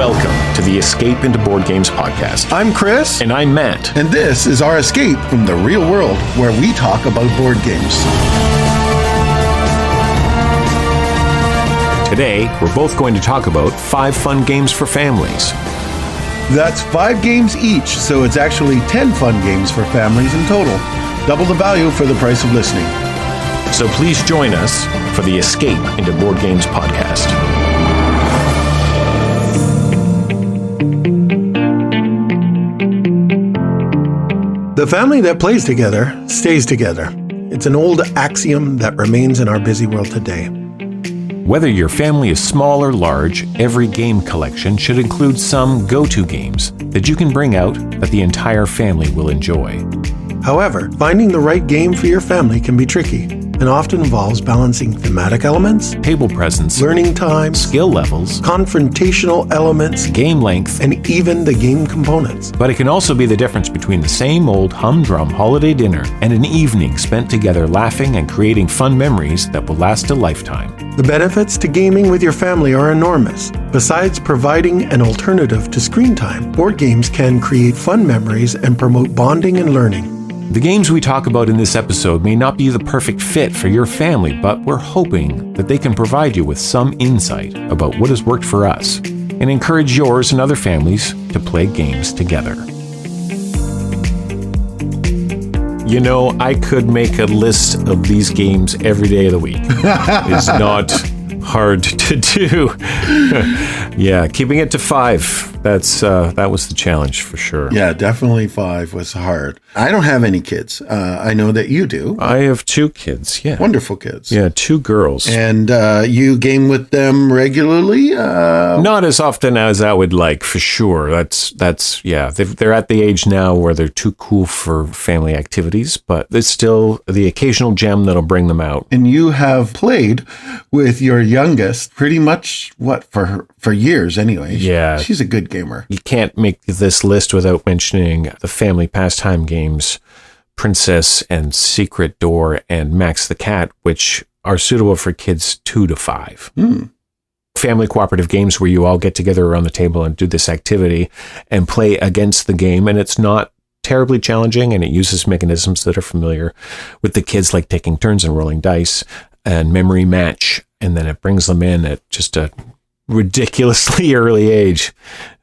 Welcome to the Escape into Board Games podcast. I'm Chris. And I'm Matt. And this is our escape from the real world where we talk about board games. Today, we're both going to talk about 5 fun games for families. That's 5 games each, so it's actually 10 fun games for families in total. Double the value for the price of listening. So please join us for the Escape into Board Games podcast. The family that plays together stays together. It's an old axiom that remains in our busy world today. Whether your family is small or large, every game collection should include some go-to games that you can bring out that the entire family will enjoy. However, finding the right game for your family can be tricky and often involves balancing thematic elements, Table presence, learning times, skill levels, confrontational elements, game length, and even the game components. But it can also be the difference between the same old humdrum holiday dinner and an evening spent together laughing and creating fun memories that will last a lifetime. The benefits to gaming with your family are enormous. Besides providing an alternative to screen time, board games can create fun memories and promote bonding and learning. The games we talk about in this episode may not be the perfect fit for your family, but we're hoping that they can provide you with some insight about what has worked for us and encourage yours and other families to play games together. You know, I could make a list of these games every day of the week. It's not hard to do. Yeah, keeping it to 5. That was the challenge for sure. Yeah, definitely 5 was hard. I don't have any kids. I know that you do. I have 2 kids, yeah. Wonderful kids. Yeah, 2 girls. And you game with them regularly? Not as often as I would like, for sure. That's yeah. They're at the age now where they're too cool for family activities, but there's still the occasional gem that'll bring them out. And you have played with your youngest pretty much, for years anyway. Yeah. She's a good gamer. You can't make this list without mentioning the family pastime games, Princess and Secret Door and Max the Cat, which are suitable for kids 2 to 5. Family cooperative games where you all get together around the table and do this activity and play against the game. And it's not terribly challenging, and it uses mechanisms that are familiar with the kids, like taking turns and rolling dice and memory match. And then it brings them in at just a ridiculously early age.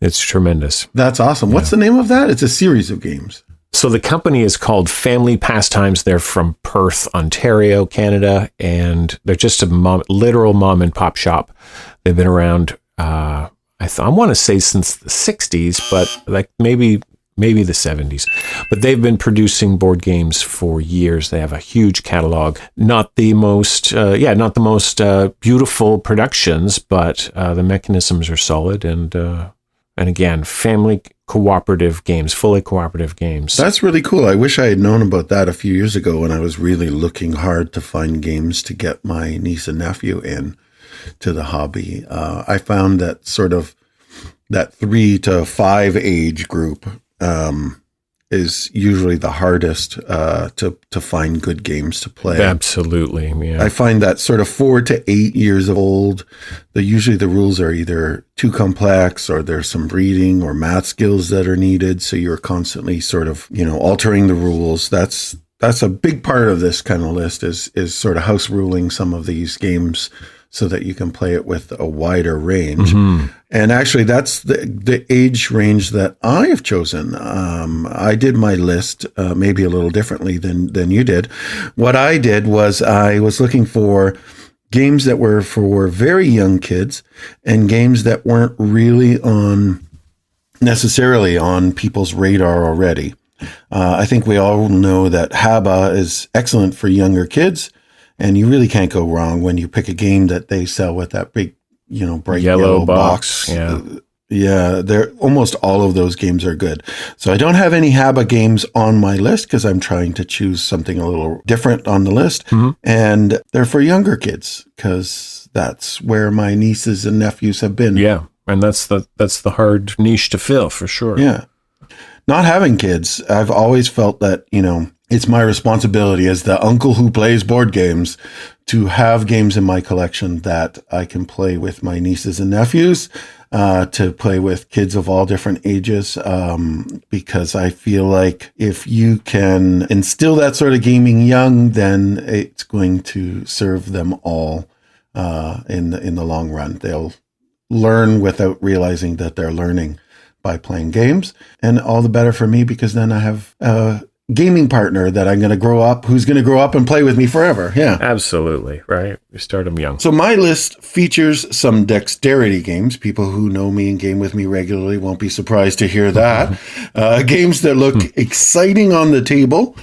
It's tremendous. That's awesome. What's the name of that? It's a series of games. So the company is called Family Pastimes. They're from Perth, Ontario, Canada, and they're just a literal mom and pop shop. They've been around, I want to say since the 60s, but like maybe the 70s. But they've been producing board games for years. They have a huge catalog. Not the most beautiful productions, but the mechanisms are solid. And again, family cooperative games, fully cooperative games. That's really cool. I wish I had known about that a few years ago when I was really looking hard to find games to get my niece and nephew in to the hobby. I found that sort of that 3 to 5 age group is usually the hardest to find good games to play. Absolutely, yeah. I find that sort of 4 to 8 years old, usually the rules are either too complex or there's some reading or math skills that are needed. So you're constantly sort of, altering the rules. That's a big part of this kind of list is sort of house ruling some of these games so that you can play it with a wider range. And actually, that's the age range that I have chosen. I did my list maybe a little differently than you did. What I did was I was looking for games that were for very young kids and games that weren't really necessarily on people's radar already. I think we all know that Haba is excellent for younger kids. And you really can't go wrong when you pick a game that they sell with that big, bright yellow box. Yeah, they're almost all of those games are good. So I don't have any Haba games on my list because I'm trying to choose something a little different on the list. And they're for younger kids because that's where my nieces and nephews have been. Yeah, and that's the hard niche to fill for sure. Yeah. Not having kids, I've always felt that, it's my responsibility as the uncle who plays board games to have games in my collection that I can play with my nieces and nephews, to play with kids of all different ages, because I feel like if you can instill that sort of gaming young, then it's going to serve them all in the long run. They'll learn without realizing that they're learning by playing games, and all the better for me, because then I have gaming partner that I'm going to grow up, who's going to grow up and play with me forever. Yeah. Absolutely. Right. You start them young. So my list features some dexterity games. People who know me and game with me regularly won't be surprised to hear that. Games that look exciting on the table,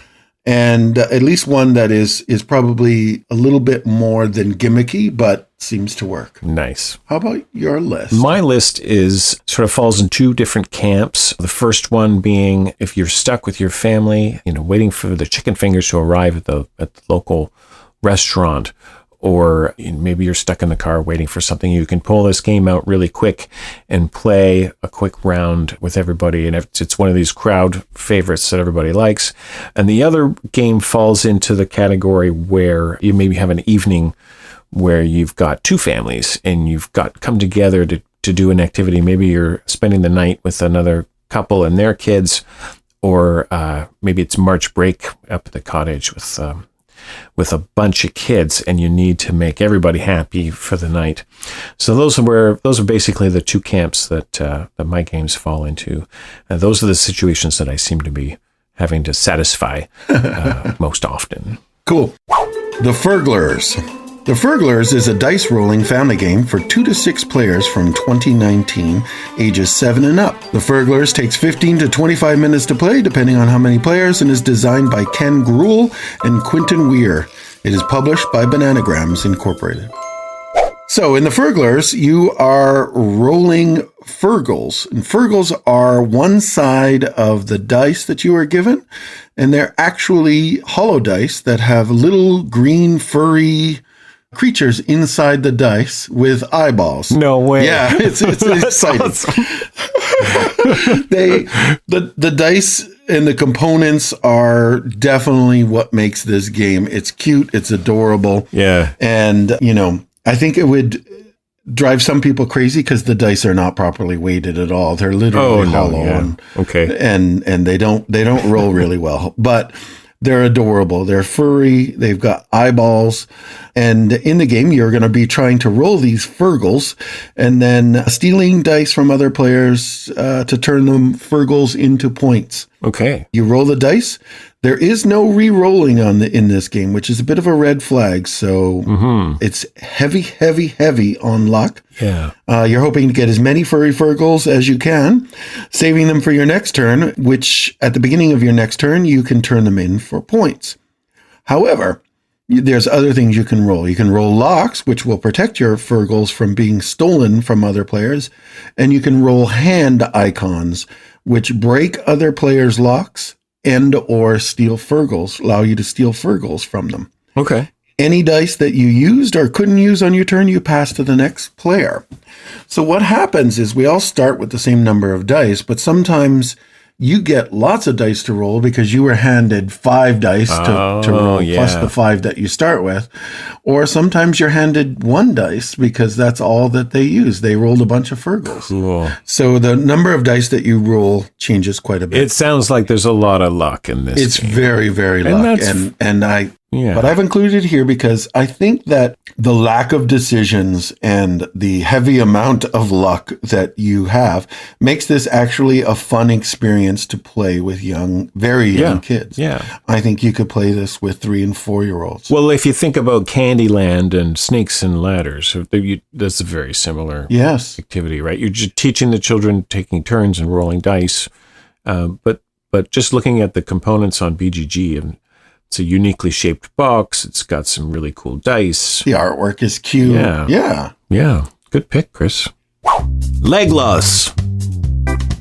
and at least one that is probably a little bit more than gimmicky, but seems to work. Nice. How about your list? My list is sort of falls in two different camps. The first one being if you're stuck with your family, waiting for the chicken fingers to arrive at the local restaurant, or maybe you're stuck in the car waiting for something, you can pull this game out really quick and play a quick round with everybody. And it's one of these crowd favorites that everybody likes. And the other game falls into the category where you maybe have an evening where you've got two families and you've got come together to do an activity. Maybe you're spending the night with another couple and their kids, or maybe it's March break up at the cottage with a bunch of kids, and you need to make everybody happy for the night. So those are basically the two camps that my games fall into. Those are the situations that I seem to be having to satisfy most often. Cool. The Furglars. The Furglars is a dice rolling family game for 2 to 6 players from 2019, ages 7 and up. The Furglars takes 15 to 25 minutes to play, depending on how many players, and is designed by Ken Gruhl and Quentin Weir. It is published by Bananagrams Incorporated. So in the Furglars, you are rolling Furgles. And Furgles are one side of the dice that you are given, and they're actually hollow dice that have little green furry creatures inside the dice with eyeballs. No way. Yeah, it's exciting. Awesome. The dice and the components are definitely what makes this game. It's cute, it's adorable. Yeah. And, I think it would drive some people crazy because the dice are not properly weighted at all. They're literally hollow. Yeah. And they don't roll really well. But they're adorable. They're furry. They've got eyeballs. And in the game, you're going to be trying to roll these Furgles and then stealing dice from other players to turn them Furgles into points. Okay. You roll the dice. There is no re-rolling in this game, which is a bit of a red flag. So it's heavy on luck. Yeah. You're hoping to get as many furry Furgles as you can, saving them for your next turn, which at the beginning of your next turn, you can turn them in for points. However, there's other things you can roll. You can roll locks, which will protect your Furgles from being stolen from other players. And you can roll hand icons, which break other players' locks and or steal Furgles, allow you to steal Furgles from them. Okay. Any dice that you used or couldn't use on your turn, you pass to the next player. So what happens is we all start with the same number of dice, but sometimes you get lots of dice to roll because you were handed 5 dice to roll, plus the 5 that you start with. Or sometimes you're handed 1 dice because that's all that they use. They rolled a bunch of Furgles. Cool. So the number of dice that you roll changes quite a bit. It sounds like there's a lot of luck in this. It's game. very, very luck. But I've included here because I think that the lack of decisions and the heavy amount of luck that you have makes this actually a fun experience to play with very young kids. Yeah. I think you could play this with 3 and 4-year-olds. Well, if you think about Candyland and Snakes and Ladders, that's a very similar activity, right? You're just teaching the children, taking turns and rolling dice. But just looking at the components on BGG, and it's a uniquely shaped box. It's got some really cool dice. The artwork is cute. Yeah. Good pick, Chris. Leg Loss.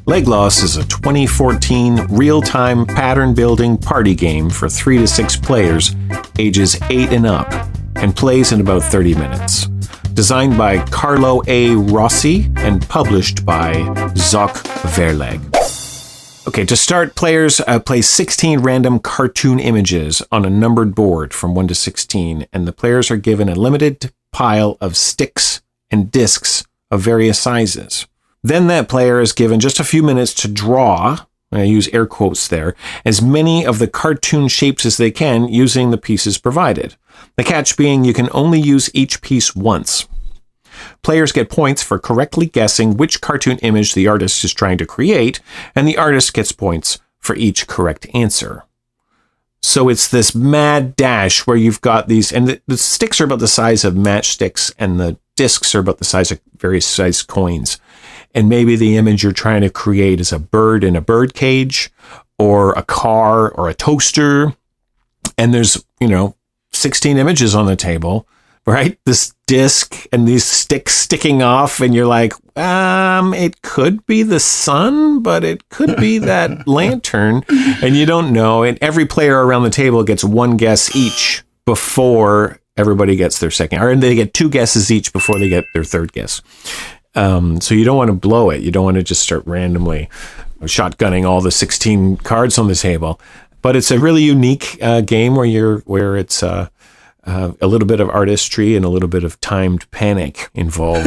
Leg Loss is a 2014 real-time pattern-building party game for 3 to 6 players, ages 8 and up, and plays in about 30 minutes. Designed by Carlo A. Rossi and published by Zoc Verlag. Okay, to start, players place 16 random cartoon images on a numbered board from 1 to 16, and the players are given a limited pile of sticks and discs of various sizes. Then that player is given just a few minutes to draw, I use air quotes there, as many of the cartoon shapes as they can using the pieces provided. The catch being you can only use each piece once. Players get points for correctly guessing which cartoon image the artist is trying to create, and the artist gets points for each correct answer. So it's this mad dash where you've got these, and the sticks are about the size of matchsticks, and the discs are about the size of various size coins. And maybe the image you're trying to create is a bird in a bird cage, or a car, or a toaster. And there's, 16 images on the table, right? This disc and these sticks sticking off, and you're like, it could be the sun, but it could be that lantern, and you don't know. And every player around the table gets one guess each before everybody gets their second, or they get two guesses each before they get their third guess. So you don't want to blow it. You don't want to just start randomly shotgunning all the 16 cards on the table. But it's a really unique game where it's a little bit of artistry and a little bit of timed panic involved.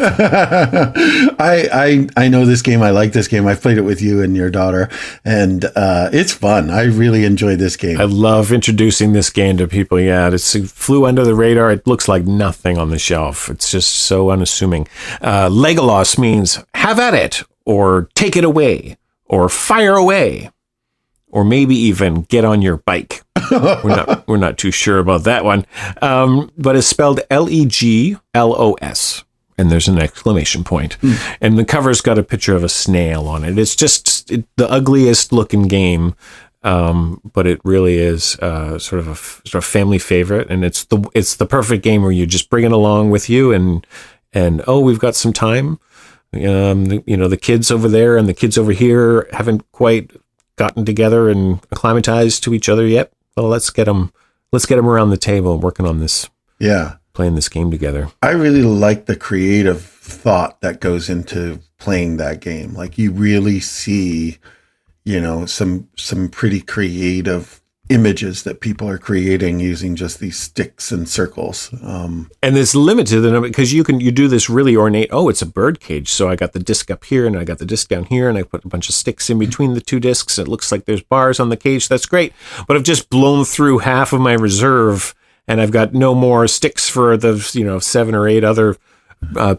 I know this game. I like this game. I've played it with you and your daughter, and it's fun. I really enjoy this game. I love introducing this game to people. Yeah, it flew under the radar. It looks like nothing on the shelf. It's just so unassuming. Legolas means have at it, or take it away, or fire away, or maybe even get on your bike. We're not too sure about that one. But it's spelled Leglos, and there's an exclamation point. And the cover's got a picture of a snail on it. It's just the ugliest looking game, but it really is sort of a family favorite. And it's the perfect game where you just bring it along with you, and we've got some time. The kids over there and the kids over here haven't quite gotten together and acclimatized to each other yet. Well, let's get them around the table working on this. Yeah. Playing this game together. I really like the creative thought that goes into playing that game. Like, you really see, some pretty creative images that people are creating using just these sticks and circles. And it's limited because you do this really ornate. Oh, it's a bird cage. So I got the disc up here and I got the disc down here, and I put a bunch of sticks in between the two discs. It looks like there's bars on the cage. That's great. But I've just blown through half of my reserve, and I've got no more sticks for the 7 or 8 other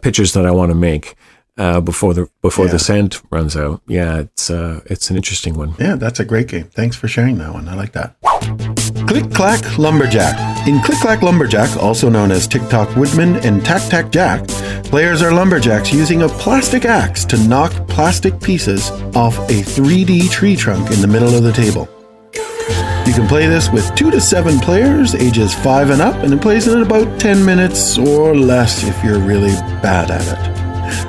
pictures that I want to make. Before the sand runs out. Yeah, it's an interesting one. Yeah, that's a great game. Thanks for sharing that one. I like that. Click Clack Lumberjack. In Click Clack Lumberjack, also known as Tick Tock Woodman and Tack Tack Jack, players are lumberjacks using a plastic axe to knock plastic pieces off a 3D tree trunk in the middle of the table. You can play this with 2 to 7 players, ages 5 and up, and it plays in about 10 minutes or less if you're really bad at it.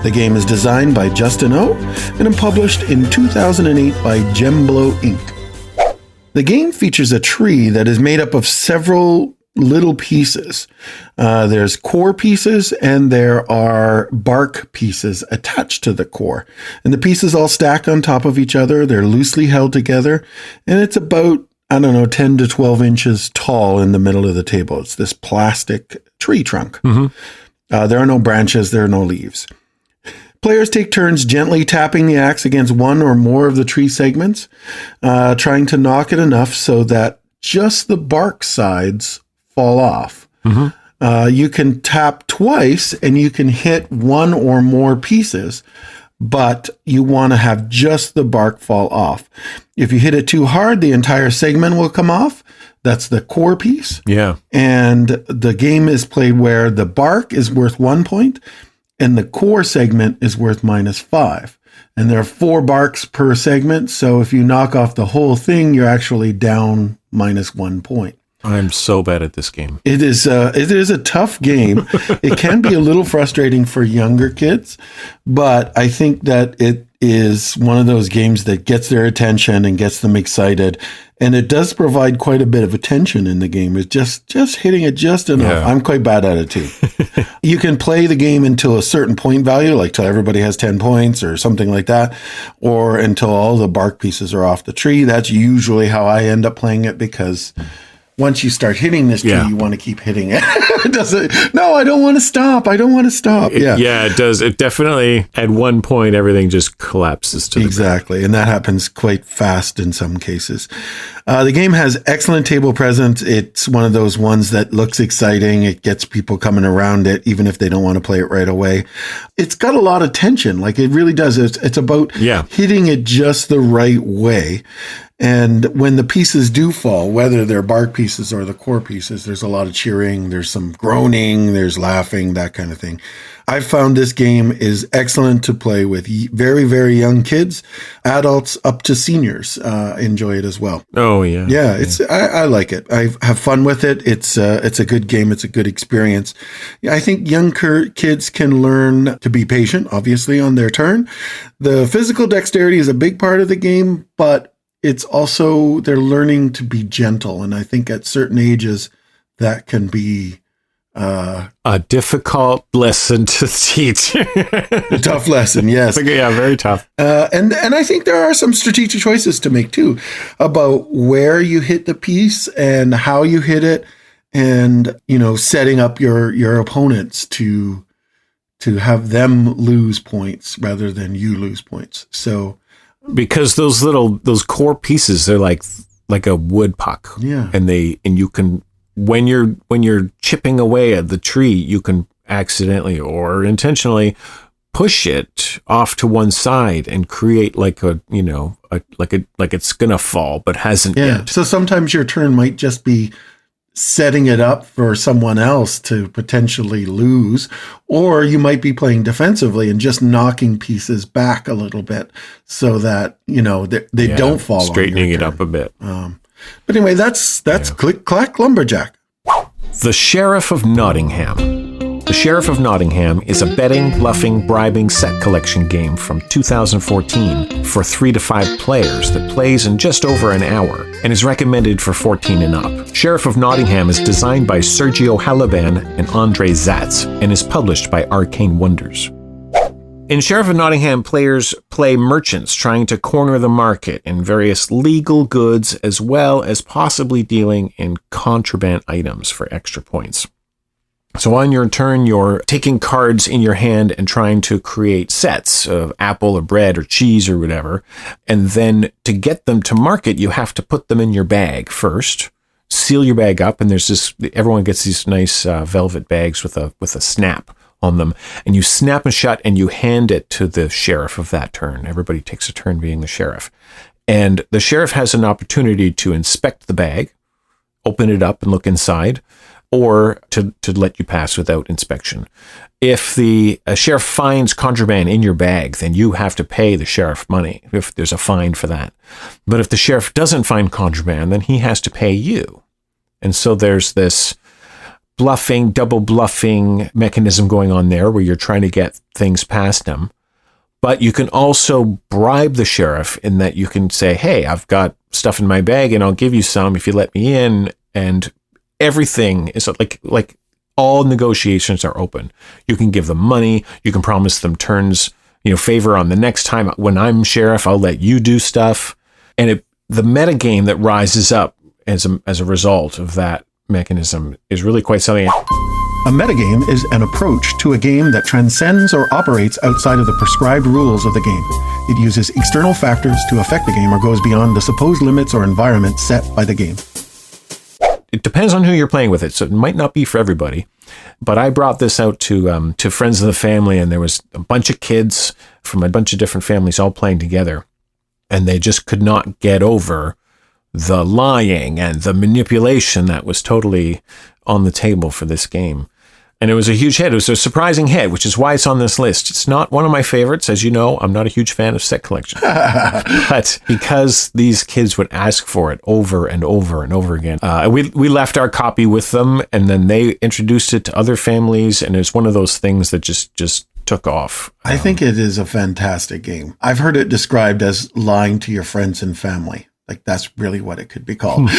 The game is designed by Justin O and published in 2008 by Gemblow Inc. The game features a tree that is made up of several little pieces. There's core pieces and there are bark pieces attached to the core. And the pieces all stack on top of each other. They're loosely held together, and it's about 10 to 12 inches tall in the middle of the table. It's this plastic tree trunk. Mm-hmm. There are no branches. There are no leaves. Players take turns gently tapping the axe against one or more of the tree segments, trying to knock it enough so that just the bark sides fall off. Mm-hmm. You can tap twice and you can hit one or more pieces, but you want to have just the bark fall off. If you hit it too hard, the entire segment will come off. That's the core piece. Yeah. And the game is played where the bark is worth 1 point, and the core segment is worth -5. And there are 4 barks per segment. So if you knock off the whole thing, you're actually down -1 point. I'm so bad at this game. It is a tough game. It can be a little frustrating for younger kids, but I think that it is one of those games that gets their attention and gets them excited. And it does provide quite a bit of attention in the game. It's just hitting it just enough. Yeah. I'm quite bad at it too. You can play the game until a certain point value, like till everybody has 10 points or something like that, or until all the bark pieces are off the tree. That's usually how I end up playing it, because once you start hitting this tree, you want to keep hitting it. No, I don't want to stop. Yeah, it does. It definitely, at one point, everything just collapses to the Exactly. And that happens quite fast in some cases. The game has excellent table presence. It's one of those ones that looks exciting. It gets people coming around it, even if they don't want to play it right away. It's got a lot of tension. Like, it really does. It's about hitting it just the right way. And when the pieces do fall, whether they're bark pieces or the core pieces, there's a lot of cheering, there's some groaning, there's laughing, that kind of thing. I found this game is excellent to play with very, very young kids. Adults up to seniors enjoy it as well. Oh, yeah. Yeah, I like it. I have fun with it. It's a good game. It's a good experience. I think young kids can learn to be patient, obviously, on their turn. The physical dexterity is a big part of the game, but it's also, they're learning to be gentle. And I think at certain ages that can be a difficult lesson to teach. A tough lesson, yes. Yeah, very tough. And I think there are some strategic choices to make too, about where you hit the piece and how you hit it, and, setting up your opponents to have them lose points rather than you lose points. So, because those core pieces, they're like a wood puck. Yeah. And you can, when you're chipping away at the tree, you can accidentally or intentionally push it off to one side and create like it's gonna fall but hasn't yet. So sometimes your turn might just be setting it up for someone else to potentially lose, or you might be playing defensively and just knocking pieces back a little bit so that they don't fall, straightening it up a bit. But anyway, that's Click Clack Lumberjack. The Sheriff of Nottingham. The Sheriff of Nottingham is a betting, bluffing, bribing set collection game from 2014 for 3 to 5 players that plays in just over an hour and is recommended for 14 and up. Sheriff of Nottingham is designed by Sergio Halaban and Andre Zatz and is published by Arcane Wonders. In Sheriff of Nottingham, players play merchants trying to corner the market in various legal goods, as well as possibly dealing in contraband items for extra points. So on your turn, you're taking cards in your hand and trying to create sets of apple or bread or cheese or whatever. And then to get them to market, you have to put them in your bag first, seal your bag up. And everyone gets these nice velvet bags with a snap on them. And you snap them shut and you hand it to the sheriff of that turn. Everybody takes a turn being the sheriff. And the sheriff has an opportunity to inspect the bag, open it up and look inside, or to let you pass without inspection. If the sheriff finds contraband in your bag, then you have to pay the sheriff money if there's a fine for that. But if the sheriff doesn't find contraband, then he has to pay you. And so there's this double bluffing mechanism going on there where you're trying to get things past him. But you can also bribe the sheriff in that you can say, hey, I've got stuff in my bag and I'll give you some if you let me in. And everything is like all negotiations are open. You can give them money. You can promise them turns, favor on the next time. When I'm sheriff, I'll let you do stuff. And the metagame that rises up as a result of that mechanism is really quite something. A metagame is an approach to a game that transcends or operates outside of the prescribed rules of the game. It uses external factors to affect the game or goes beyond the supposed limits or environment set by the game. It depends on who you're playing with it, so it might not be for everybody. But I brought this out to friends of the family, and there was a bunch of kids from a bunch of different families all playing together, and they just could not get over the lying and the manipulation that was totally on the table for this game. And it was a huge hit. It was a surprising hit, which is why it's on this list. It's not one of my favorites. As you know, I'm not a huge fan of set collection. But because these kids would ask for it over and over and over again, we left our copy with them, and then they introduced it to other families, and it's one of those things that just took off. I think it is a fantastic game. I've heard it described as lying to your friends and family. Like that's really what it could be called.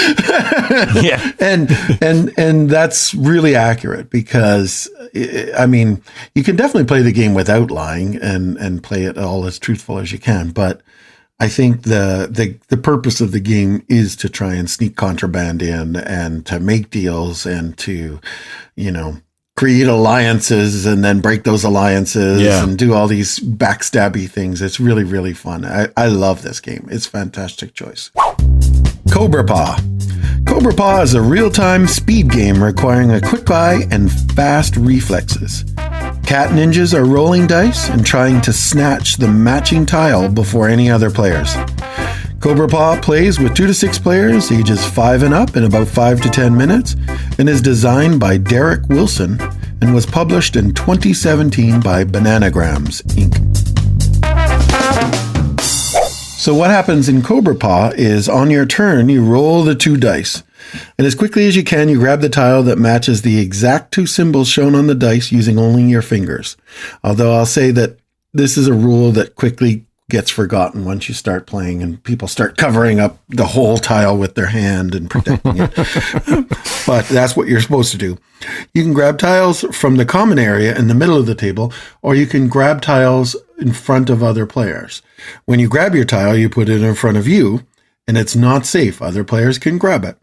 Yeah. And that's really accurate because I mean, you can definitely play the game without lying and play it all as truthful as you can. But I think the purpose of the game is to try and sneak contraband in and to make deals and to, create alliances and then break those alliances and do all these backstabby things. It's really, really fun. I love this game. It's a fantastic choice. Cobra Paw. Cobra Paw is a real-time speed game requiring a quick eye and fast reflexes. Cat ninjas are rolling dice and trying to snatch the matching tile before any other players. Cobra Paw plays with 2 to 6 players, ages 5 and up, in about 5 to 10 minutes, and is designed by Derek Wilson and was published in 2017 by Bananagrams, Inc. So what happens in Cobra Paw is on your turn, you roll the 2 dice. And as quickly as you can, you grab the tile that matches the exact 2 symbols shown on the dice using only your fingers. Although I'll say that this is a rule that quickly gets forgotten once you start playing and people start covering up the whole tile with their hand and protecting it. But that's what you're supposed to do. You can grab tiles from the common area in the middle of the table, or you can grab tiles in front of other players. When you grab your tile, you put it in front of you, and it's not safe. Other players can grab it.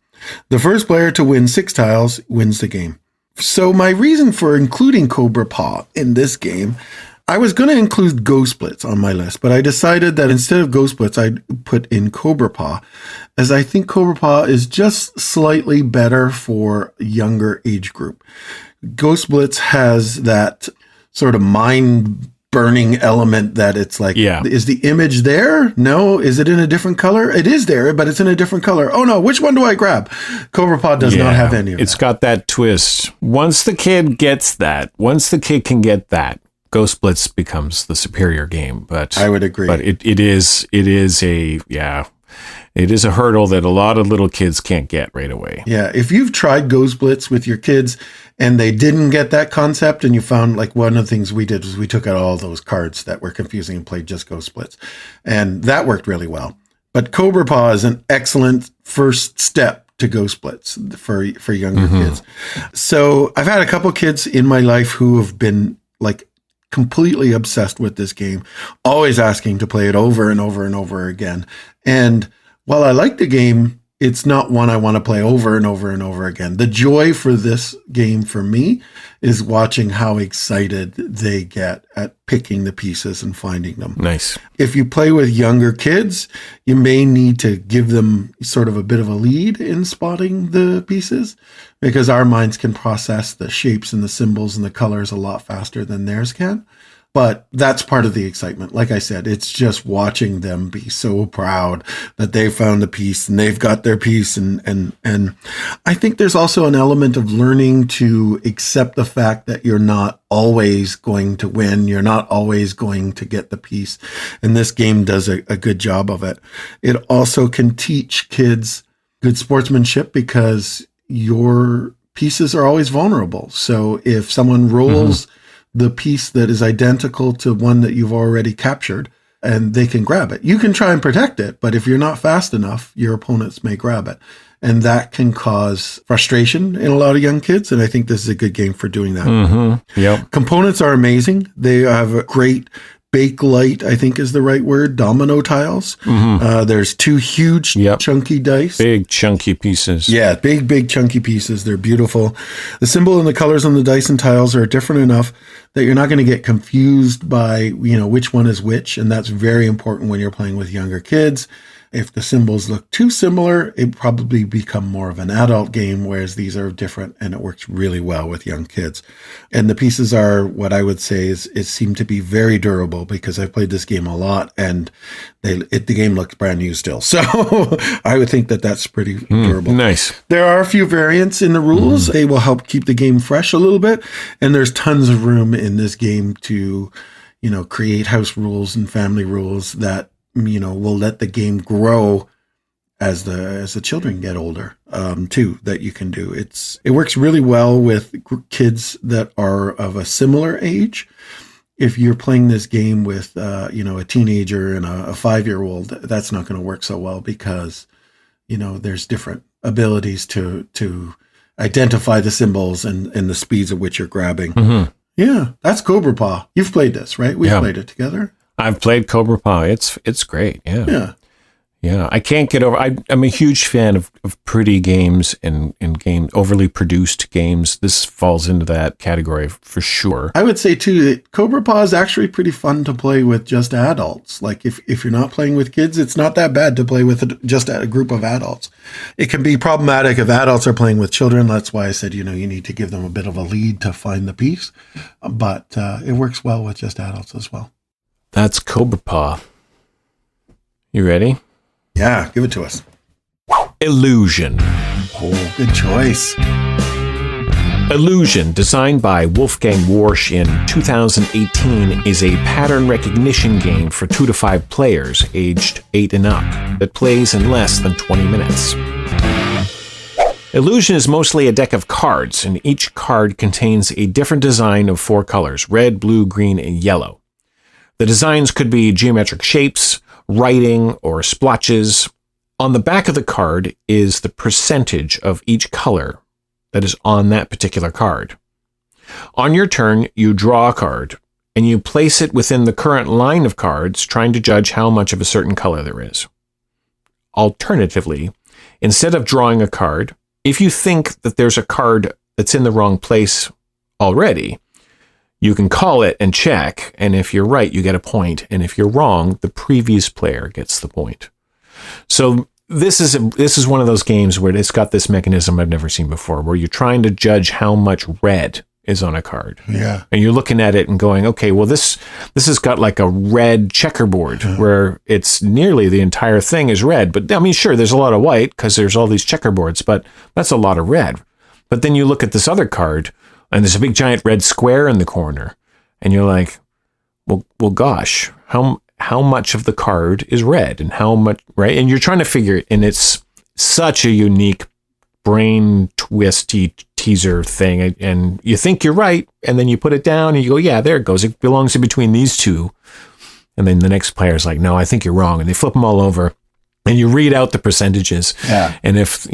The first player to win 6 tiles wins the game. So my reason for including Cobra Paw in this game, I was going to include Ghost Splits on my list, but I decided that instead of Ghost Splits, I'd put in Cobra Paw, as I think Cobra Paw is just slightly better for a younger age group. Ghost Splits has that sort of mind-burning element that it's like, is the image there? No. Is it in a different color? It is there, but it's in a different color. Oh no, which one do I grab? Cobra Paw does not have any of that. It's got that twist. Once the kid can get that, Ghost Splits becomes the superior game, but I would agree. But it is a hurdle that a lot of little kids can't get right away. Yeah, if you've tried Ghost Splits with your kids and they didn't get that concept, and you found, like, one of the things we did was we took out all those cards that were confusing and played just Ghost Splits, and that worked really well. But Cobra Paw is an excellent first step to Ghost Splits for younger kids. So I've had a couple kids in my life who have been like completely obsessed with this game, always asking to play it over and over and over again. And while I like the game, it's not one I want to play over and over and over again. The joy for this game for me is watching how excited they get at picking the pieces and finding them. Nice. If you play with younger kids, you may need to give them sort of a bit of a lead in spotting the pieces, because our minds can process the shapes and the symbols and the colors a lot faster than theirs can. But that's part of the excitement. Like I said, it's just watching them be so proud that they found the piece and they've got their piece. And I think there's also an element of learning to accept the fact that you're not always going to win. You're not always going to get the piece. And this game does a good job of it. It also can teach kids good sportsmanship because your pieces are always vulnerable. So if someone rolls the piece that is identical to one that you've already captured, and they can grab it, you can try and protect it, but if you're not fast enough, your opponents may grab it. And that can cause frustration in a lot of young kids. And I think this is a good game for doing that. Yep. Components are amazing. They have a great Bakelite, I think is the right word, domino tiles. There's 2 huge chunky dice. Big chunky pieces. Yeah, big chunky pieces. They're beautiful. The symbol and the colors on the dice and tiles are different enough that you're not going to get confused by, which one is which. And that's very important when you're playing with younger kids. If the symbols look too similar, it probably become more of an adult game, whereas these are different, and it works really well with young kids. And the pieces are what I would say it seem to be very durable, because I've played this game a lot, and the game looks brand new still. So I would think that that's pretty durable. Nice. There are a few variants in the rules. They will help keep the game fresh a little bit, and there's tons of room in this game to, create house rules and family rules that will let the game grow as the children get older, too, that you can do. It works really well with kids that are of a similar age. If you're playing this game with, a teenager and a 5-year-old, that's not going to work so well, because there's different abilities to identify the symbols and the speeds at which you're grabbing. Mm-hmm. Yeah, that's Cobra Paw. You've played this, right? We've played it together. I've played Cobra Paw. It's great. Yeah. Yeah. Yeah, I can't get over. I'm a huge fan of pretty games and overly produced games. This falls into that category for sure. I would say too that Cobra Paw is actually pretty fun to play with just adults. Like if you're not playing with kids, it's not that bad to play with just a group of adults. It can be problematic if adults are playing with children. That's why I said you need to give them a bit of a lead to find the piece. But it works well with just adults as well. That's Cobra Paw. You ready? Yeah, give it to us. Illusion. Oh, good choice. Illusion, designed by Wolfgang Warsch in 2018, is a pattern recognition game for 2 to 5 players aged 8 and up that plays in less than 20 minutes. Illusion is mostly a deck of cards, and each card contains a different design of 4 colors: red, blue, green, and yellow. The designs could be geometric shapes, writing, or splotches. On the back of the card is the percentage of each color that is on that particular card. On your turn, you draw a card, and you place it within the current line of cards, trying to judge how much of a certain color there is. Alternatively, instead of drawing a card, if you think that there's a card that's in the wrong place already, you can call it and check, and if you're right, you get a point, and if you're wrong, the previous player gets the point. So this is one of those games where it's got this mechanism I've never seen before, where you're trying to judge how much red is on a card. Yeah. And you're looking at it and going, okay, well, this has got like a red checkerboard where it's nearly the entire thing is red. But I mean, sure, there's a lot of white because there's all these checkerboards, but that's a lot of red. But then you look at this other card, and there's a big giant red square in the corner, and you're like, well, gosh, how much of the card is red, and how much, right? And you're trying to figure it, and it's such a unique brain twisty teaser thing, and you think you're right, and then you put it down, and you go, yeah, there it goes. It belongs in between these two, and then the next player's like, no, I think you're wrong, and they flip them all over. And you read out the percentages. Yeah. And it's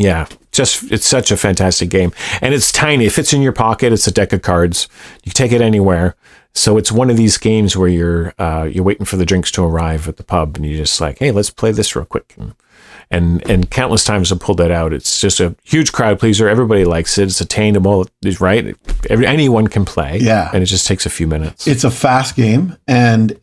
such a fantastic game. And it's tiny. It fits in your pocket. It's a deck of cards. You can take it anywhere. So it's one of these games where you're waiting for the drinks to arrive at the pub, and you're just like, hey, let's play this real quick. And countless times I've pulled that out. It's just a huge crowd pleaser. Everybody likes it. It's attainable, right? Anyone can play. Yeah. And it just takes a few minutes. It's a fast game, and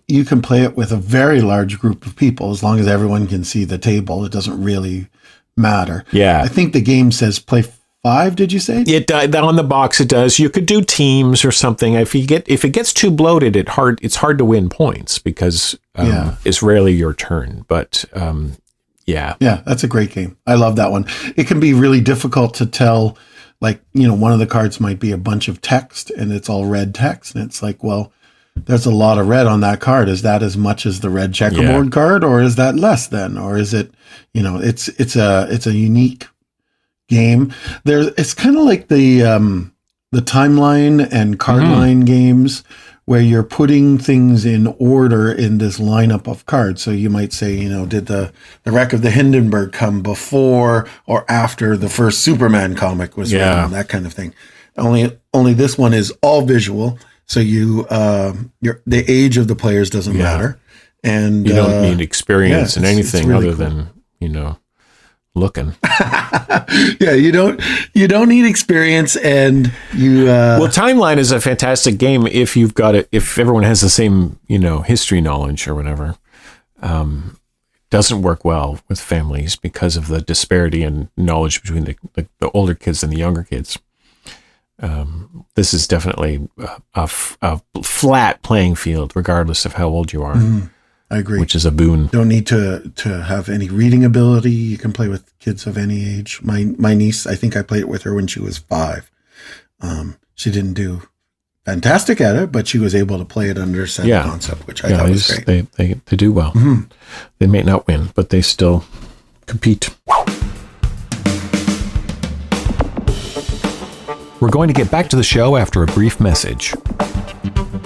you can play it with a very large group of people as long as everyone can see the table. It doesn't really matter. Yeah. I think the game says play 5, did you say? On the box it does. You could do teams or something. If it gets too bloated, it's hard to win points because it's rarely your turn. But yeah, that's a great game. I love that one. It can be really difficult to tell. Like, one of the cards might be a bunch of text, and it's all red text, and it's like, well, there's a lot of red on that card. Is that as much as the red checkerboard card, or is that less than, or is it? It's a unique game. It's kind of like the timeline and card line games, where you're putting things in order in this lineup of cards. So you might say, did the Wreck of the Hindenburg come before or after the first Superman comic was written, that kind of thing. Only this one is all visual. So the age of the players doesn't matter. And you don't need experience in anything really other than, looking. You don't need experience, and you well, Timeline is a fantastic game if you've got it, if everyone has the same history knowledge or whatever. Doesn't work well with families because of the disparity in knowledge between the older kids and the younger kids. This is definitely a flat playing field regardless of how old you are. I agree. Which is a boon. Don't need to have any reading ability. You can play with kids of any age. My niece, I think I played it with her when she was 5. She didn't do fantastic at it, but she was able to play it under set concept, which I thought was great. They do well. They may not win, but they still compete. We're going to get back to the show after a brief message.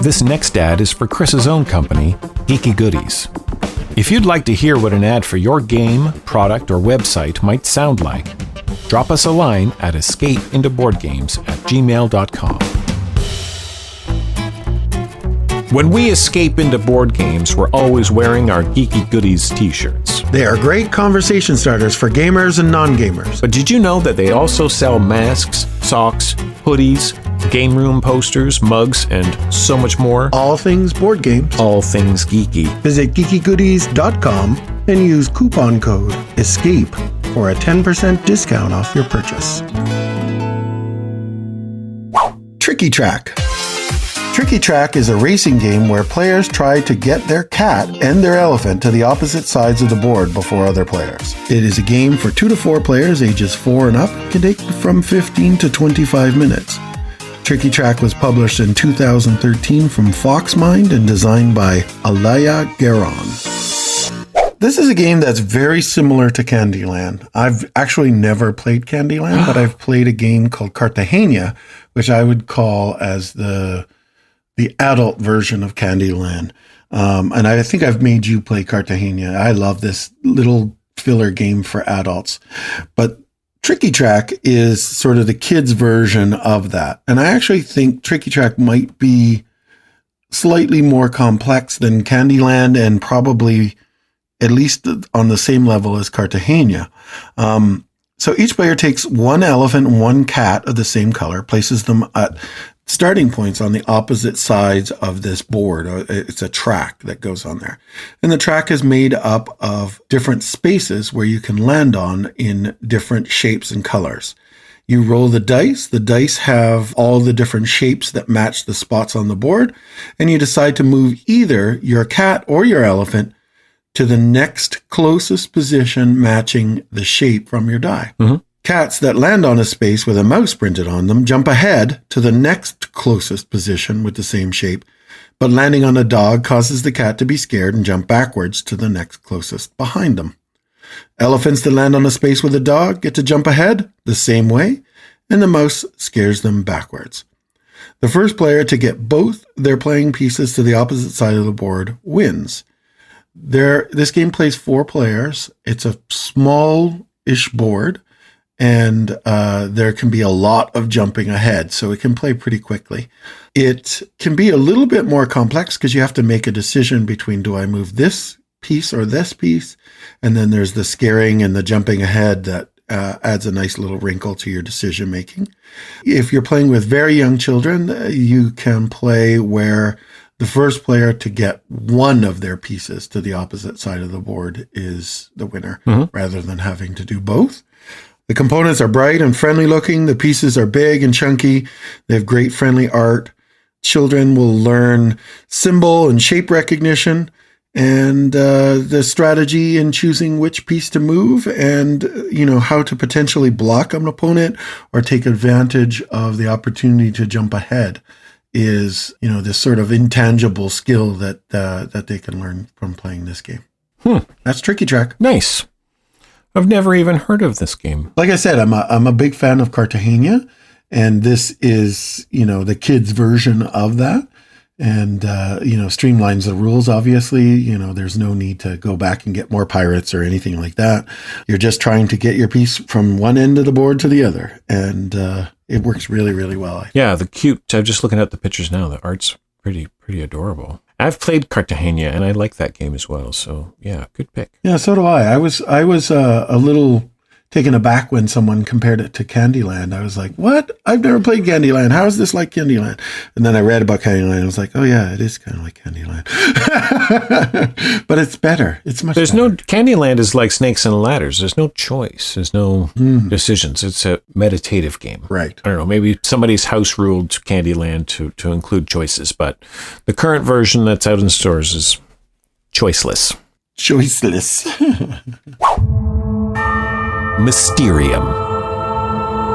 This next ad is for Chris's own company, Geeky Goodies. If you'd like to hear what an ad for your game, product, or website might sound like, drop us a line at escapeintoboardgames@gmail.com. When we escape into board games, we're always wearing our Geeky Goodies t-shirts. They are great conversation starters for gamers and non-gamers. But did you know that they also sell masks, socks, hoodies, game room posters, mugs, and so much more? All things board games. All things geeky. Visit geekygoodies.com and use coupon code ESCAPE for a 10% discount off your purchase. Tricky Track. Tricky Track is a racing game where players try to get their cat and their elephant to the opposite sides of the board before other players. It is a game for 2 to 4 players ages 4 and up. It can take from 15 to 25 minutes. Tricky Track was published in 2013 from Foxmind and designed by Alaya Garon. This is a game that's very similar to Candyland. I've actually never played Candyland, but I've played a game called Cartagena, which I would call as the adult version of Candyland. And I think I've made you play Cartagena. I love this little filler game for adults. But Tricky Track is sort of the kids' version of that. And I actually think Tricky Track might be slightly more complex than Candyland and probably at least on the same level as Cartagena. So each player takes one elephant and one cat of the same color, places them at starting points on the opposite sides of this board. It's a track that goes on there. And the track is made up of different spaces where you can land on in different shapes and colors. You roll the dice. The dice have all the different shapes that match the spots on the board. And you decide to move either your cat or your elephant to the next closest position matching the shape from your die. Mm-hmm. Cats that land on a space with a mouse printed on them jump ahead to the next closest position with the same shape, but landing on a dog causes the cat to be scared and jump backwards to the next closest behind them. Elephants that land on a space with a dog get to jump ahead the same way, and the mouse scares them backwards. The first player to get both their playing pieces to the opposite side of the board wins. This game plays 4 players. It's a small-ish board, and there can be a lot of jumping ahead, so it can play pretty quickly. It can be a little bit more complex because you have to make a decision between, do I move this piece or this piece? And then there's the scaring and the jumping ahead that adds a nice little wrinkle to your decision making. If you're playing with very young children, you can play where the first player to get one of their pieces to the opposite side of the board is the winner, rather than having to do both. The components are bright and friendly looking. The pieces are big and chunky. They have great friendly art. Children will learn symbol and shape recognition and the strategy in choosing which piece to move and, how to potentially block an opponent or take advantage of the opportunity to jump ahead is, this sort of intangible skill that they can learn from playing this game. That's Tricky Track. Nice. I've never even heard of this game. Like I said, I'm a big fan of Cartagena, and this is, the kids' version of that. And, streamlines the rules, obviously. There's no need to go back and get more pirates or anything like that. You're just trying to get your piece from one end of the board to the other. And it works really, really well. Yeah, I'm just looking at the pictures now. The art's pretty adorable. I've played Cartagena, and I like that game as well. So, yeah, good pick. Yeah, so do I. I was a little taken aback when someone compared it to Candyland. I was like, what? I've never played Candyland. How is this like Candyland? And then I read about Candyland and I was like, oh yeah, it is kind of like Candyland. But it's better. It's much better. Candyland is like Snakes and Ladders. There's no choice. There's no decisions. It's a meditative game. Right. I don't know. Maybe somebody's house ruled Candyland to include choices, but the current version that's out in stores is choiceless. Choiceless. Mysterium.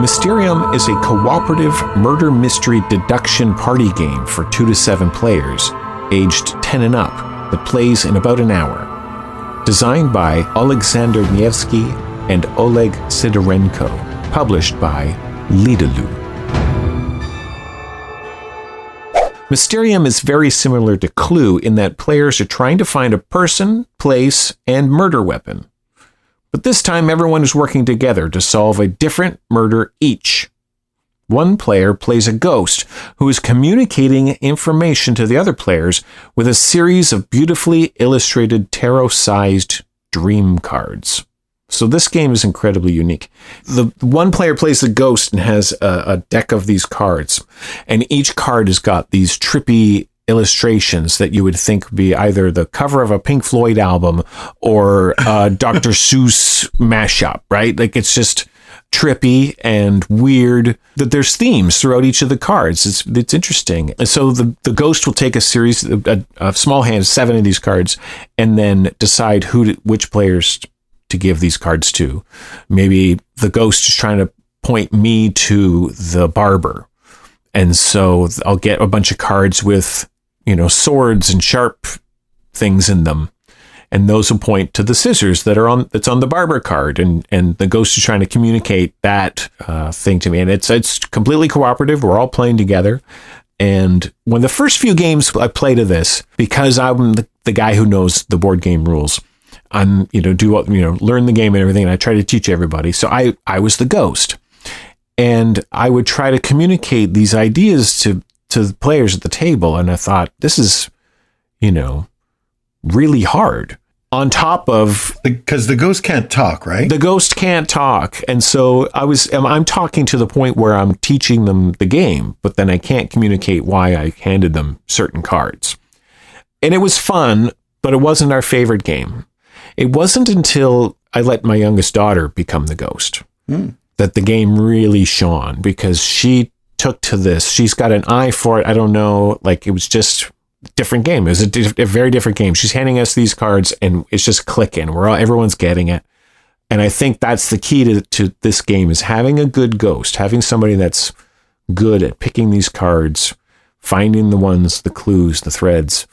Mysterium is a cooperative murder mystery deduction party game for 2 to 7 players, aged 10 and up, that plays in about an hour. Designed by Alexander Nievsky and Oleg Sidorenko. Published by Lidaloo. Mysterium is very similar to Clue in that players are trying to find a person, place, and murder weapon. But this time, everyone is working together to solve a different murder each. One player plays a ghost who is communicating information to the other players with a series of beautifully illustrated tarot-sized dream cards. So this game is incredibly unique. The one player plays the ghost and has a deck of these cards, and each card has got these trippy illustrations that you would think would be either the cover of a Pink Floyd album or a Dr. Seuss mashup, right? Like it's just trippy and weird. That there's themes throughout each of the cards. It's interesting. And so the ghost will take a series, a small hand, 7 of these cards, and then decide which players to give these cards to. Maybe the ghost is trying to point me to the barber. And so I'll get a bunch of cards with, swords and sharp things in them. And those will point to the scissors that's on the barber card. And the ghost is trying to communicate that thing to me. And it's completely cooperative. We're all playing together. And when the first few games I played of this, because I'm the guy who knows the board game rules, I'm, learn the game and everything. And I try to teach everybody. So I was the ghost, and I would try to communicate these ideas to the players at the table. And I thought, this is, really hard. On top of, because the ghost can't talk, right? The ghost can't talk. And so I'm talking to the point where I'm teaching them the game, but then I can't communicate why I handed them certain cards. And it was fun, but it wasn't our favorite game. It wasn't until I let my youngest daughter become the ghost that the game really shone, because she took to this. She's got an eye for it. I don't know. Like, it was just a different game. It was a very different game. She's handing us these cards and it's just clicking. Everyone's getting it. And I think that's the key to this game, is having a good ghost, having somebody that's good at picking these cards, finding the clues, the threads,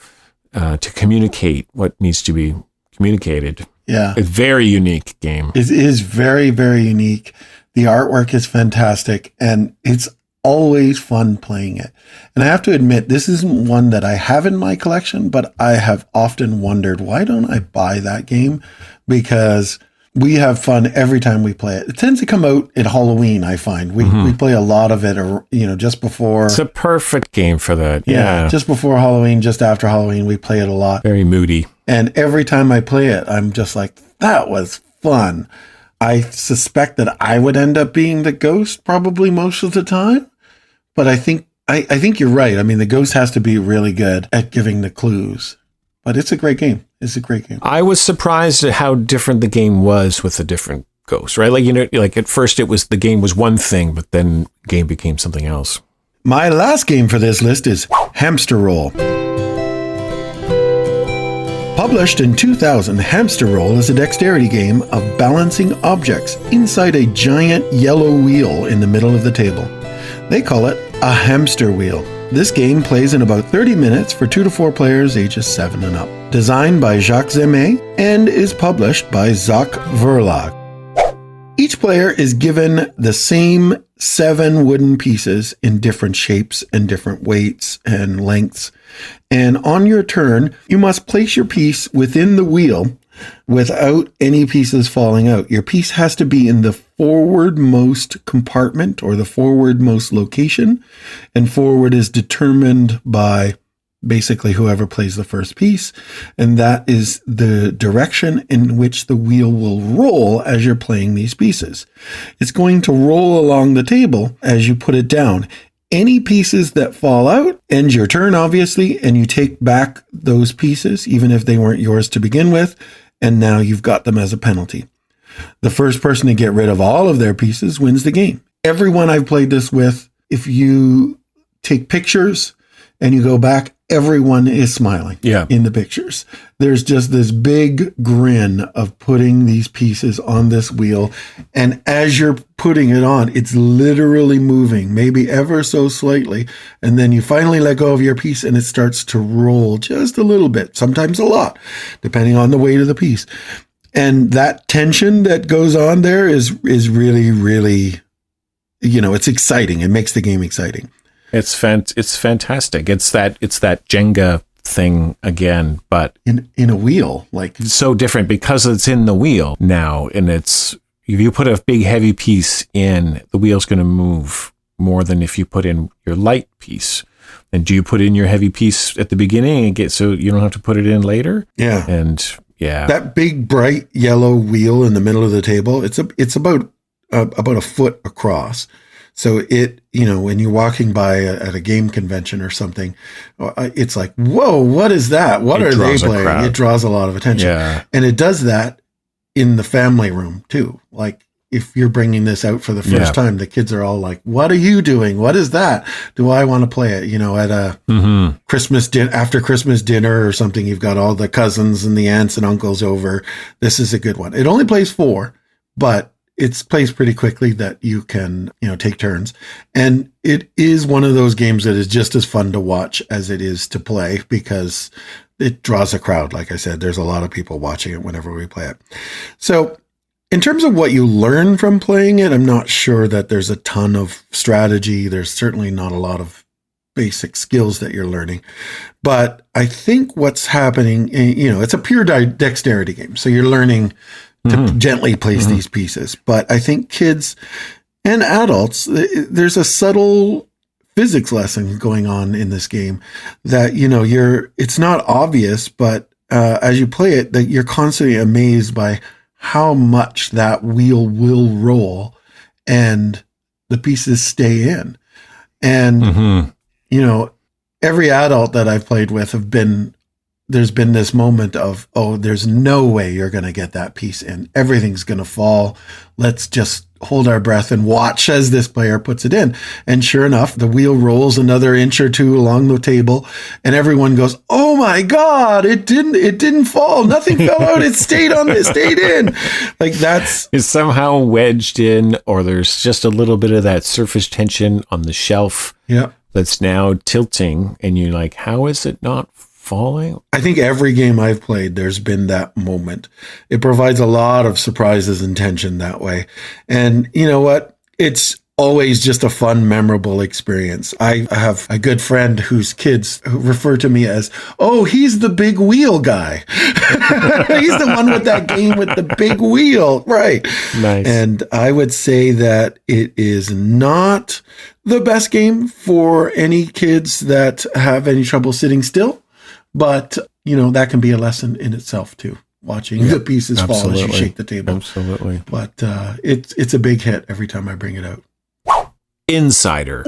to communicate what needs to be communicated. Yeah. A very unique game. It is very, very unique. The artwork is fantastic, and it's always fun playing it. And I have to admit, this isn't one that I have in my collection, but I have often wondered, why don't I buy that game? Because we have fun every time we play it. It tends to come out at Halloween, I find. We play a lot of it, just before. It's a perfect game for that. Yeah. Just before Halloween, just after Halloween, we play it a lot. Very moody. And every time I play it, I'm just like, that was fun. I suspect that I would end up being the ghost probably most of the time. But I think you're right. I mean, the ghost has to be really good at giving the clues. But it's a great game. It's a great game. I was surprised at how different the game was with the different ghosts, right? Like at first the game was one thing, but then the game became something else. My last game for this list is Hamsterrolle. Published in 2000, Hamsterrolle is a dexterity game of balancing objects inside a giant yellow wheel in the middle of the table. They call it a hamster wheel. This game plays in about 30 minutes for 2 to 4 players ages 7 and up. Designed by Jacques Zemet and is published by Zoc Verlag. Each player is given the same 7 wooden pieces in different shapes and different weights and lengths. And on your turn, you must place your piece within the wheel without any pieces falling out. Your piece has to be in the forwardmost compartment or the forwardmost location. And forward is determined by basically whoever plays the first piece. And that is the direction in which the wheel will roll as you're playing these pieces. It's going to roll along the table as you put it down. Any pieces that fall out ends your turn, obviously, and you take back those pieces, even if they weren't yours to begin with, and now you've got them as a penalty. The first person to get rid of all of their pieces wins the game. Everyone I've played this with, if you take pictures and you go back, everyone is smiling in the pictures. There's just this big grin of putting these pieces on this wheel. And as you're putting it on, it's literally moving, maybe ever so slightly. And then you finally let go of your piece and it starts to roll just a little bit, sometimes a lot, depending on the weight of the piece. And that tension that goes on there is really, really, it's exciting. It makes the game exciting. It's fantastic. It's that Jenga thing again, but in a wheel, like it's so different because it's in the wheel now, and it's if you put a big heavy piece in, the wheel's going to move more than if you put in your light piece. And do you put in your heavy piece at the beginning and so you don't have to put it in later? Yeah. And yeah, that big bright yellow wheel in the middle of the table, it's about a foot across. So when you're walking by at a game convention or something, it's like, whoa, what is that? What are they playing? It draws a lot of attention. Yeah. And it does that in the family room too. Like if you're bringing this out for the first time, the kids are all like, what are you doing? What is that? Do I want to play it? At a Christmas after Christmas dinner or something, you've got all the cousins and the aunts and uncles over. This is a good one. It only plays 4, but it plays pretty quickly that you can, take turns. And it is one of those games that is just as fun to watch as it is to play because it draws a crowd. Like I said, there's a lot of people watching it whenever we play it. So in terms of what you learn from playing it, I'm not sure that there's a ton of strategy. There's certainly not a lot of basic skills that you're learning. But I think what's happening, it's a pure dexterity game. So you're learning to gently place these pieces. But I think kids and adults, there's a subtle physics lesson going on in this game that, it's not obvious, but as you play it, that you're constantly amazed by how much that wheel will roll and the pieces stay in. And, every adult that I've played with there's been this moment of, oh, there's no way you're going to get that piece in. Everything's going to fall. Let's just hold our breath and watch as this player puts it in. And sure enough, the wheel rolls another inch or two along the table and everyone goes, oh my God, it didn't fall. Nothing fell out. It stayed in. Like it's somehow wedged in, or there's just a little bit of that surface tension on the shelf. Yeah. That's now tilting. And you're like, how is it not falling? I think every game I've played, there's been that moment. It provides a lot of surprises and tension that way. And you know what? It's always just a fun, memorable experience. I have a good friend whose kids refer to me as, oh, he's the big wheel guy. He's the one with that game with the big wheel. Right. Nice. And I would say that it is not the best game for any kids that have any trouble sitting still. But, that can be a lesson in itself, too. Watching the pieces fall as you shake the table. Absolutely. But it's a big hit every time I bring it out. Insider.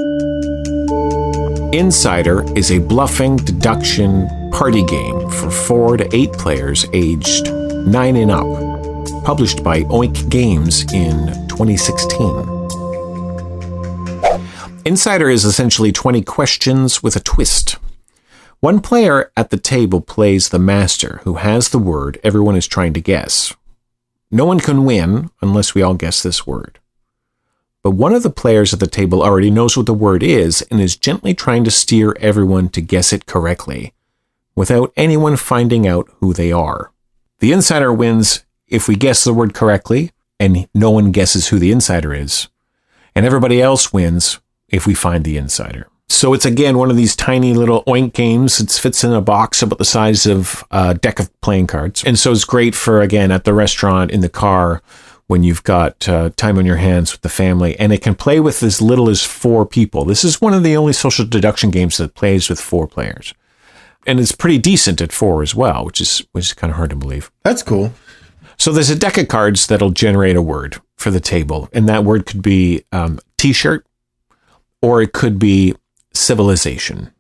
Insider is a bluffing deduction party game for 4 to 8 players aged 9 and up. Published by Oink Games in 2016. Insider is essentially 20 questions with a twist. One player at the table plays the master, who has the word everyone is trying to guess. No one can win unless we all guess this word. But one of the players at the table already knows what the word is and is gently trying to steer everyone to guess it correctly, without anyone finding out who they are. The insider wins if we guess the word correctly, and no one guesses who the insider is. And everybody else wins if we find the insider. So it's, again, one of these tiny little oink games. It fits in a box about the size of a deck of playing cards. And so it's great for, again, at the restaurant, in the car, when you've got time on your hands with the family. And it can play with as little as 4 people. This is one of the only social deduction games that plays with 4 players. And it's pretty decent at 4 as well, which is kind of hard to believe. That's cool. So there's a deck of cards that'll generate a word for the table. And that word could be T-shirt, or it could be civilization.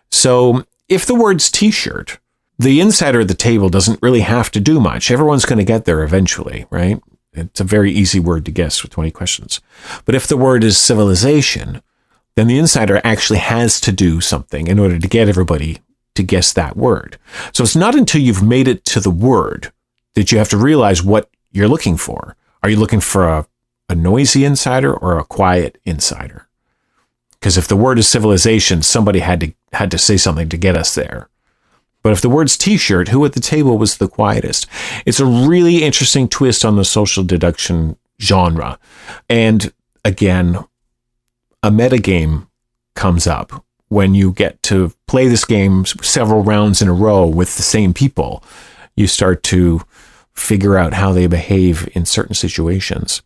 So if the word's T-shirt, the insider at the table doesn't really have to do much. Everyone's going to get there eventually, right? It's a very easy word to guess with 20 questions. But if the word is civilization, then the insider actually has to do something in order to get everybody to guess that word. So it's not until you've made it to the word that you have to realize what you're looking for. Are you looking for a noisy insider or a quiet insider? Because if the word is civilization, somebody had to say something to get us there. But if the word's T-shirt, who at the table was the quietest? It's a really interesting twist on the social deduction genre. And again, a metagame comes up when you get to play this game several rounds in a row with the same people. You start to figure out how they behave in certain situations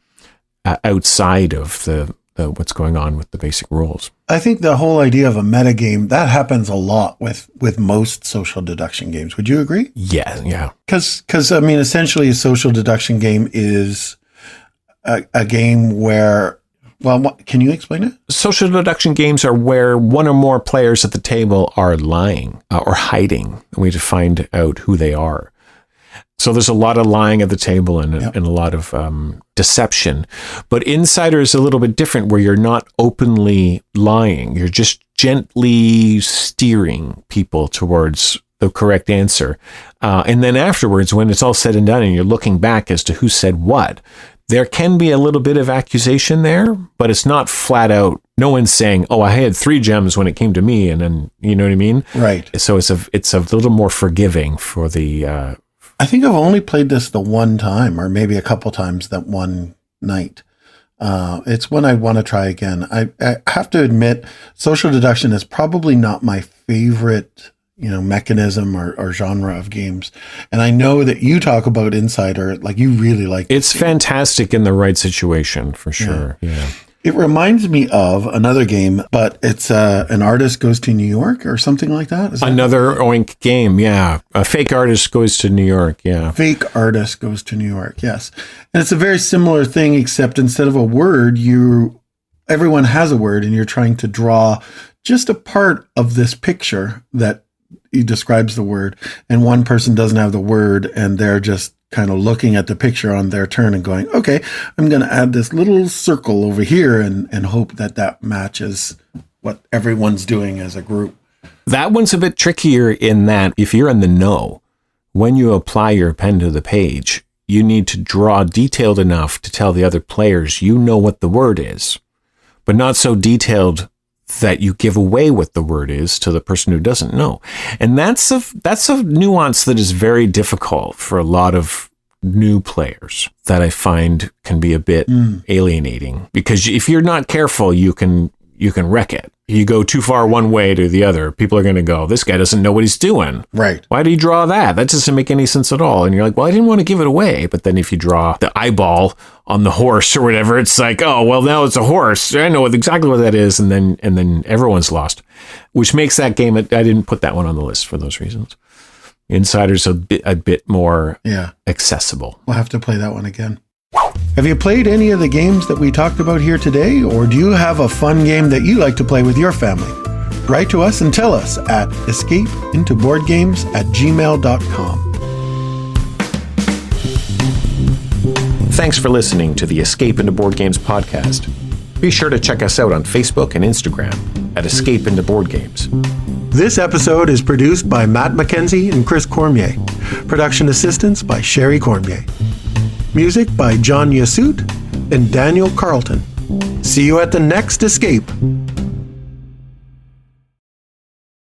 outside of the what's going on with the basic rules. I think the whole idea of a metagame, that happens a lot with most social deduction games. Would you agree? Yeah. Because I mean, essentially a social deduction game is a game where, well, can you explain it? Social deduction games are where one or more players at the table are lying or hiding. We have to find out who they are. So there's a lot of lying at the table and a lot of deception. But Insider is a little bit different, where you're not openly lying. You're just gently steering people towards the correct answer. And then afterwards, when it's all said and done and you're looking back as to who said what, there can be a little bit of accusation there, but it's not flat out. No one's saying, "Oh, I had 3 gems when it came to me," and then, you know what I mean? Right. So it's a little more forgiving for the... I think I've only played this the one time, or maybe a couple times that one night. It's one I want to try again. I have to admit, social deduction is probably not my favorite, mechanism or genre of games. And I know that you talk about Insider, like you really like it. It's fantastic in the right situation, for sure. Yeah. It reminds me of another game, but it's an artist goes to New York or something like that. Is that another Oink game? Yeah, a fake artist goes to New York. Yeah, fake artist goes to New York. Yes, and it's a very similar thing, except instead of a word, everyone has a word, and you're trying to draw just a part of this picture that describes the word, and one person doesn't have the word, and they're just kind of looking at the picture on their turn and going, okay, I'm going to add this little circle over here and hope that matches what everyone's doing as a group. That one's a bit trickier in that if you're in the know, when you apply your pen to the page, you need to draw detailed enough to tell the other players you know what the word is, but not so detailed that you give away what the word is to the person who doesn't know. And that's a nuance that is very difficult for a lot of new players that I find can be a bit alienating, because if you're not careful, you can wreck it. You go too far one way to the other, people are going to go, this guy doesn't know what he's doing. Right. Why did he draw that? That doesn't make any sense at all. And you're like, well, I didn't want to give it away. But then if you draw the eyeball on the horse or whatever, it's like, oh, well, now it's a horse. I know exactly what that is. And then everyone's lost, which makes that game, I didn't put that one on the list for those reasons. Insider's a bit more accessible. We'll have to play that one again. Have you played any of the games that we talked about here today, or do you have a fun game that you like to play with your family? Write to us and tell us at escapeintoboardgames@gmail.com. Thanks for listening to the Escape Into Board Games podcast. Be sure to check us out on Facebook and Instagram at Escape Into Board Games. This episode is produced by Matt McKenzie and Chris Cormier. Production assistance by Sherry Cormier. Music by John Yasut and Daniel Carlton. See you at the next Escape